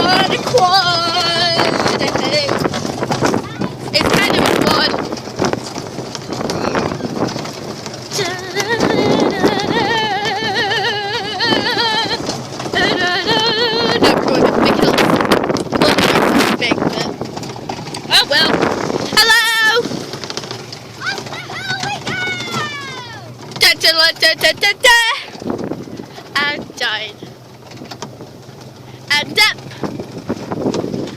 on a quad, I think. It's kind of a quad. Not going up big hills. Well, not big, but... Oh well. Hello! Up the hill we go! Da da da da da da! I died.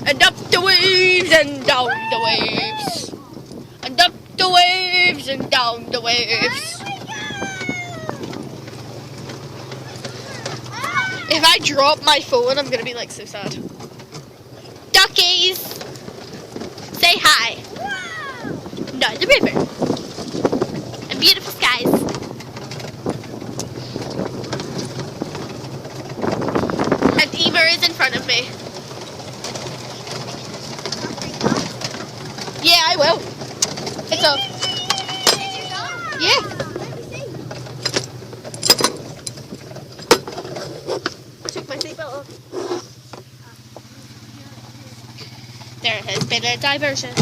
And up the waves and down the waves. And up the waves and down the waves. If I drop my phone, I'm gonna be like so sad. Duckies! Say hi. No, the river. And beautiful skies. And Eva is in front of me. Yeah, I will. It's off. Yeah. I took my seatbelt off. There has been a diversion.